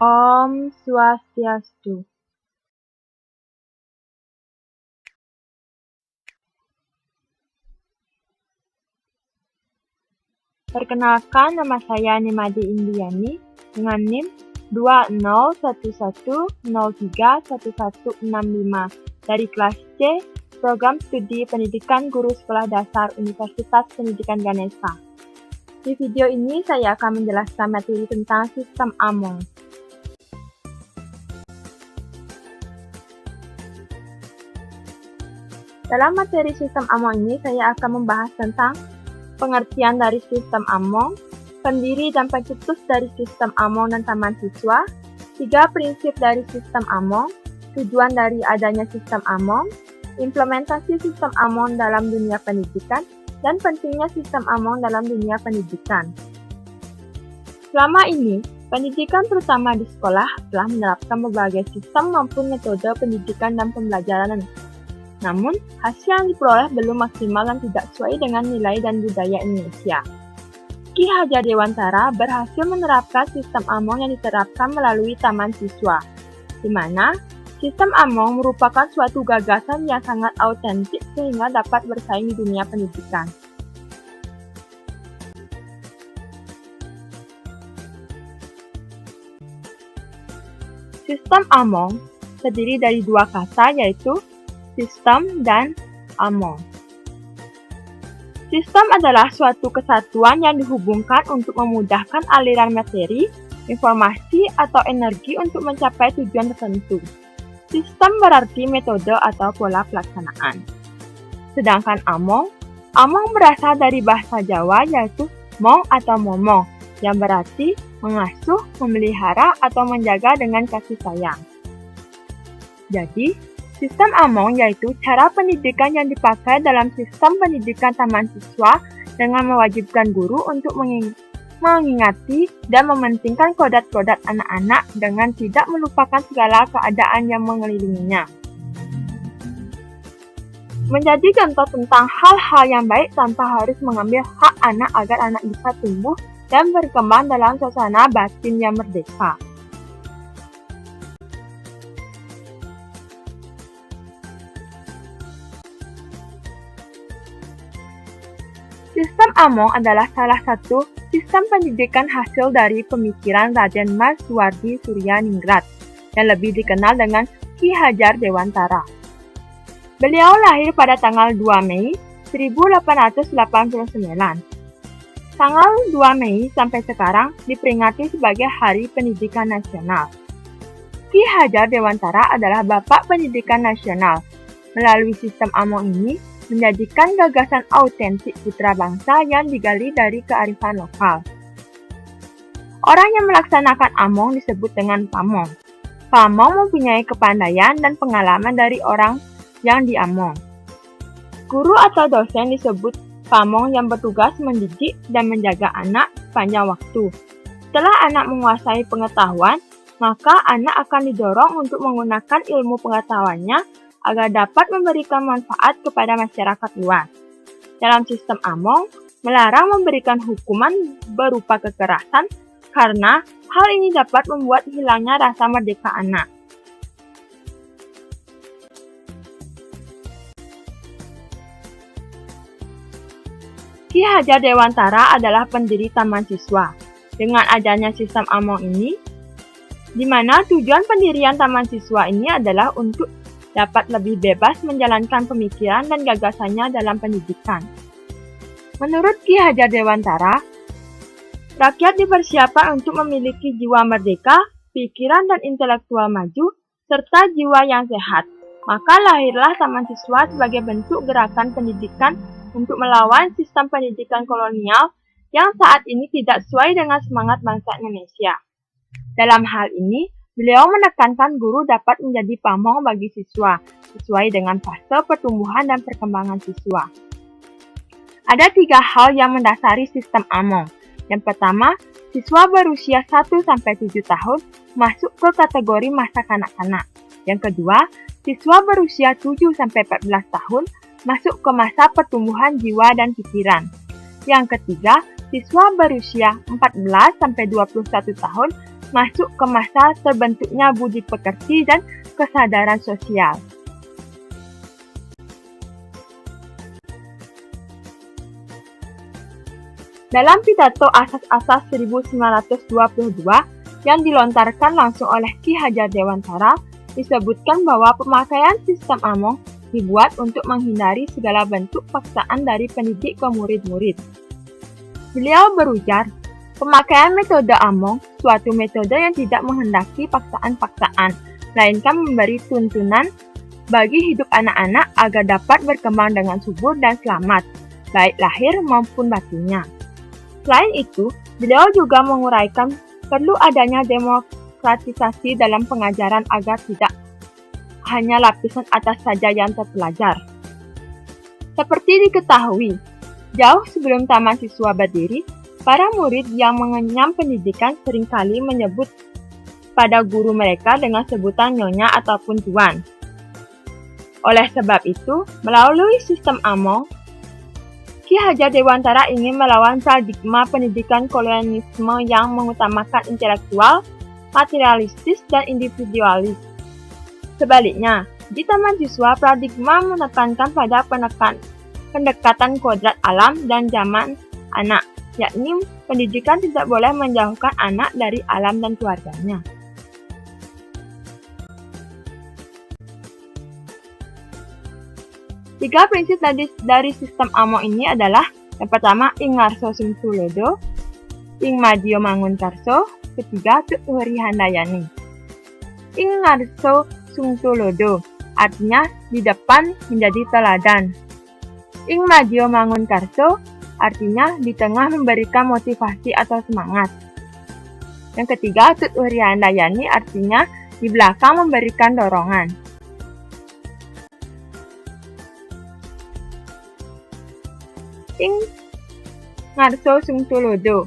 Om Swastiastu. Perkenalkan, nama saya Nimadi Indiani dengan NIM 2011031165 dari kelas C, Program Studi Pendidikan Guru Sekolah Dasar Universitas Pendidikan Ganesha. Di video ini saya akan menjelaskan materi tentang sistem Among. Dalam materi sistem Among ini, saya akan membahas tentang pengertian dari sistem Among, pendiri dan pencetus dari sistem Among dan Taman Siswa, 3 prinsip dari sistem Among, tujuan dari adanya sistem Among, implementasi sistem Among dalam dunia pendidikan, dan pentingnya sistem Among dalam dunia pendidikan. Selama ini, pendidikan terutama di sekolah telah menerapkan berbagai sistem maupun metode pendidikan dan pembelajaran. Namun, hasil yang diperoleh belum maksimal dan tidak sesuai dengan nilai dan budaya Indonesia. Ki Hajar Dewantara berhasil menerapkan sistem Among yang diterapkan melalui Taman Siswa, di mana sistem Among merupakan suatu gagasan yang sangat autentik sehingga dapat bersaing di dunia pendidikan. Sistem Among terdiri dari 2 kata, yaitu sistem dan Among. Sistem adalah suatu kesatuan yang dihubungkan untuk memudahkan aliran materi, informasi, atau energi untuk mencapai tujuan tertentu. Sistem berarti metode atau pola pelaksanaan. Sedangkan Among berasal dari bahasa Jawa, yaitu mong atau momong, yang berarti mengasuh, memelihara, atau menjaga dengan kasih sayang. Jadi, sistem Among yaitu cara pendidikan yang dipakai dalam sistem pendidikan Taman Siswa dengan mewajibkan guru untuk mengingati dan mementingkan kodrat-kodrat anak-anak dengan tidak melupakan segala keadaan yang mengelilinginya. Menjadi contoh tentang hal-hal yang baik tanpa harus mengambil hak anak agar anak bisa tumbuh dan berkembang dalam suasana batin yang merdeka. Sistem Among adalah salah satu sistem pendidikan hasil dari pemikiran Raden Mas Suwardi Suryaningrat yang lebih dikenal dengan Ki Hajar Dewantara. Beliau lahir pada tanggal 2 Mei 1889. Tanggal 2 Mei sampai sekarang diperingati sebagai Hari Pendidikan Nasional. Ki Hajar Dewantara adalah Bapak Pendidikan Nasional. Melalui sistem Among ini, menjadikan gagasan autentik putra bangsa yang digali dari kearifan lokal. Orang yang melaksanakan Among disebut dengan pamong. Pamong mempunyai kepandaian dan pengalaman dari orang yang diamong. Guru atau dosen disebut pamong yang bertugas mendidik dan menjaga anak sepanjang waktu. Setelah anak menguasai pengetahuan, maka anak akan didorong untuk menggunakan ilmu pengetahuannya agar dapat memberikan manfaat kepada masyarakat luas. Dalam sistem Among, melarang memberikan hukuman berupa kekerasan karena hal ini dapat membuat hilangnya rasa merdeka anak. Ki Hajar Dewantara adalah pendiri Taman Siswa. Dengan adanya sistem Among ini, di mana tujuan pendirian Taman Siswa ini adalah untuk dapat lebih bebas menjalankan pemikiran dan gagasannya dalam pendidikan. Menurut Ki Hajar Dewantara, rakyat dipersiapkan untuk memiliki jiwa merdeka, pikiran dan intelektual maju, serta jiwa yang sehat. Maka lahirlah Taman Siswa sebagai bentuk gerakan pendidikan untuk melawan sistem pendidikan kolonial yang saat ini tidak sesuai dengan semangat bangsa Indonesia. Dalam hal ini, beliau menekankan guru dapat menjadi pamong bagi siswa, sesuai dengan fase pertumbuhan dan perkembangan siswa. Ada 3 hal yang mendasari sistem Among. Yang pertama, siswa berusia 1-7 tahun masuk ke kategori masa kanak-kanak. Yang kedua, siswa berusia 7-14 tahun masuk ke masa pertumbuhan jiwa dan pikiran. Yang ketiga, siswa berusia 14-21 tahun masuk ke masa terbentuknya budi pekerti dan kesadaran sosial. Dalam pidato asas-asas 1922 yang dilontarkan langsung oleh Ki Hajar Dewantara, disebutkan bahwa pemakaian sistem Among dibuat untuk menghindari segala bentuk paksaan dari pendidik ke murid-murid. Beliau berujar, pemakaian metode Among suatu metode yang tidak menghendaki paksaan-paksaan, melainkan memberi tuntunan bagi hidup anak-anak agar dapat berkembang dengan subur dan selamat, baik lahir maupun batinnya. Selain itu, beliau juga menguraikan perlu adanya demokratisasi dalam pengajaran agar tidak hanya lapisan atas saja yang terpelajar. Seperti diketahui, jauh sebelum taman siswa berdiri, para murid yang mengenyam pendidikan seringkali menyebut pada guru mereka dengan sebutan nyonya ataupun tuan. Oleh sebab itu, melalui sistem Among, Ki Hajar Dewantara ingin melawan paradigma pendidikan kolonialisme yang mengutamakan intelektual, materialistis, dan individualis. Sebaliknya, di taman siswa, paradigma menekankan pada pendekatan kodrat alam dan zaman anak, yakni pendidikan tidak boleh menjauhkan anak dari alam dan keluarganya. Tiga prinsip dari sistem Among ini adalah yang pertama, ing ngarso sing tulodo, ing madya mangun karso, ketiga, tut uhri handayani. Ing ngarso sing tulodo, artinya di depan menjadi teladan. Ing madya mangun karso, artinya di tengah memberikan motivasi atau semangat. Yang ketiga, tut uhri handayani, artinya di belakang memberikan dorongan. Ing ngarso sung tulodo,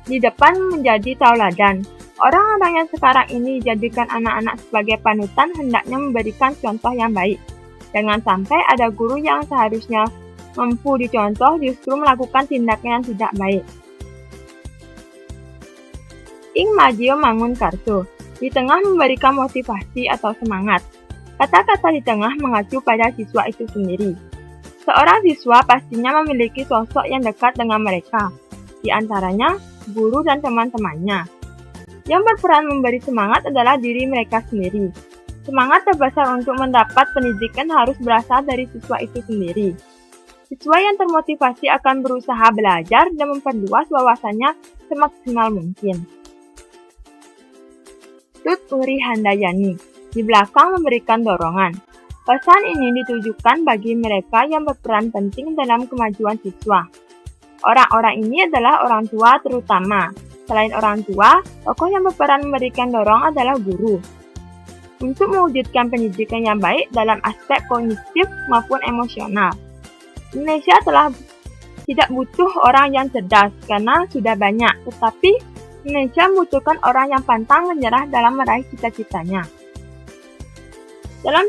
di depan menjadi tauladan. Orang-orang yang sekarang ini dijadikan anak-anak sebagai panutan hendaknya memberikan contoh yang baik. Jangan sampai ada guru yang seharusnya mampu dicontoh justru melakukan tindakan yang tidak baik. Ing madya mangun karso, di tengah memberikan motivasi atau semangat. Kata-kata di tengah mengacu pada siswa itu sendiri. Seorang siswa pastinya memiliki sosok yang dekat dengan mereka, di antaranya guru dan teman-temannya. Yang berperan memberi semangat adalah diri mereka sendiri. Semangat terbesar untuk mendapat pendidikan harus berasal dari siswa itu sendiri. Siswa yang termotivasi akan berusaha belajar dan memperluas wawasannya semaksimal mungkin. Tut uhri handayani, di belakang memberikan dorongan. Pesan ini ditujukan bagi mereka yang berperan penting dalam kemajuan siswa. Orang-orang ini adalah orang tua terutama. Selain orang tua, tokoh yang berperan memberikan dorong adalah guru. Untuk mewujudkan pendidikan yang baik dalam aspek kognitif maupun emosional. Indonesia tidak butuh orang yang cerdas karena sudah banyak, tetapi Indonesia membutuhkan orang yang pantang menyerah dalam meraih cita-citanya. Dalam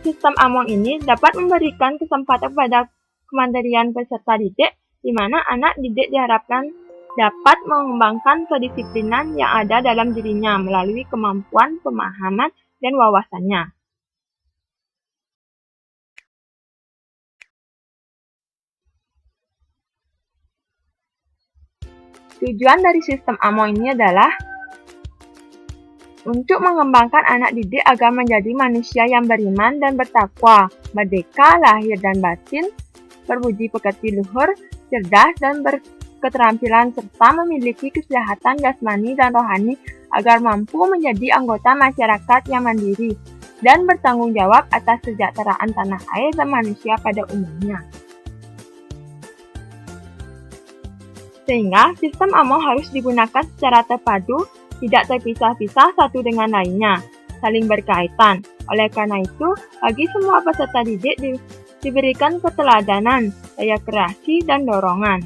sistem Among ini dapat memberikan kesempatan pada kemandirian peserta didik, di mana anak didik diharapkan dapat mengembangkan kedisiplinan yang ada dalam dirinya melalui kemampuan, pemahaman, dan wawasannya. Tujuan dari sistem Among ini adalah untuk mengembangkan anak didik agar menjadi manusia yang beriman dan bertakwa, merdeka lahir dan batin, berbudi pekerti luhur, cerdas dan berketerampilan serta memiliki kesehatan jasmani dan rohani agar mampu menjadi anggota masyarakat yang mandiri dan bertanggung jawab atas kesejahteraan tanah air dan manusia pada umumnya. Sehingga sistem Among harus digunakan secara terpadu, tidak terpisah-pisah satu dengan lainnya, saling berkaitan. Oleh karena itu, bagi semua peserta didik diberikan keteladanan, daya kreasi, dan dorongan.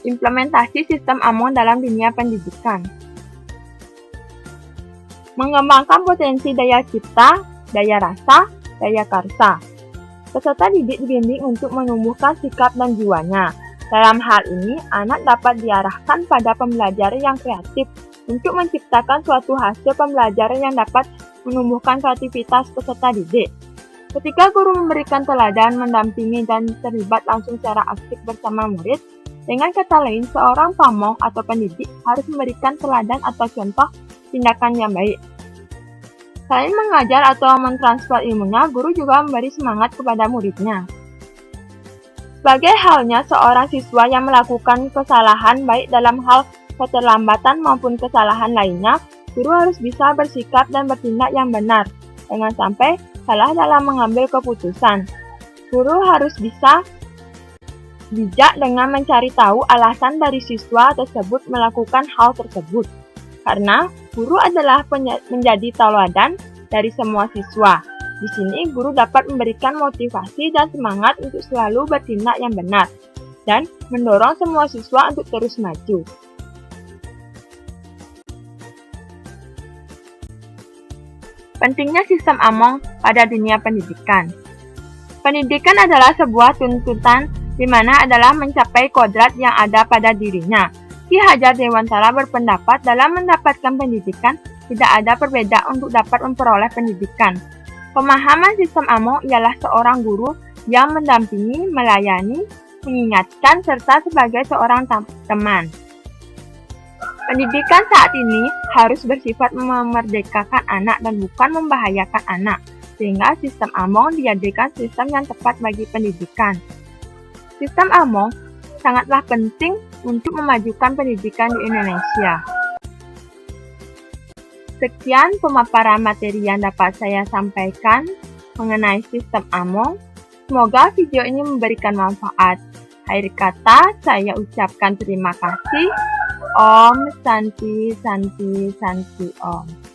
Implementasi sistem Among dalam dunia pendidikan. Mengembangkan potensi daya cipta, daya rasa, daya karsa. Peserta didik dibimbing untuk menumbuhkan sikap dan jiwanya. Dalam hal ini, anak dapat diarahkan pada pembelajaran yang kreatif untuk menciptakan suatu hasil pembelajaran yang dapat menumbuhkan kreativitas peserta didik. Ketika guru memberikan teladan, mendampingi, dan terlibat langsung secara aktif bersama murid, dengan kata lain, seorang pamong atau pendidik harus memberikan teladan atau contoh tindakan yang baik. Selain mengajar atau mentransfer ilmunya, guru juga memberi semangat kepada muridnya. Sebagai halnya seorang siswa yang melakukan kesalahan baik dalam hal keterlambatan maupun kesalahan lainnya, guru harus bisa bersikap dan bertindak yang benar, jangan sampai salah dalam mengambil keputusan. Guru harus bisa bijak dengan mencari tahu alasan dari siswa tersebut melakukan hal tersebut. Karena guru adalah menjadi tauladan dari semua siswa. Di sini guru dapat memberikan motivasi dan semangat untuk selalu bertindak yang benar dan mendorong semua siswa untuk terus maju. Pentingnya sistem Among pada dunia pendidikan. Pendidikan adalah sebuah tuntutan di mana adalah mencapai kodrat yang ada pada dirinya. Ki Hajar Dewantara berpendapat dalam mendapatkan pendidikan tidak ada perbedaan untuk dapat memperoleh pendidikan. Pemahaman sistem Among ialah seorang guru yang mendampingi, melayani, mengingatkan, serta sebagai seorang teman. Pendidikan saat ini harus bersifat memerdekakan anak dan bukan membahayakan anak, sehingga sistem Among dijadikan sistem yang tepat bagi pendidikan. Sistem Among sangatlah penting untuk memajukan pendidikan di Indonesia. Sekian pemaparan materi yang dapat saya sampaikan mengenai sistem Among. Semoga video ini memberikan manfaat. Akhir kata, saya ucapkan terima kasih. Om Santi Santi Santi Om.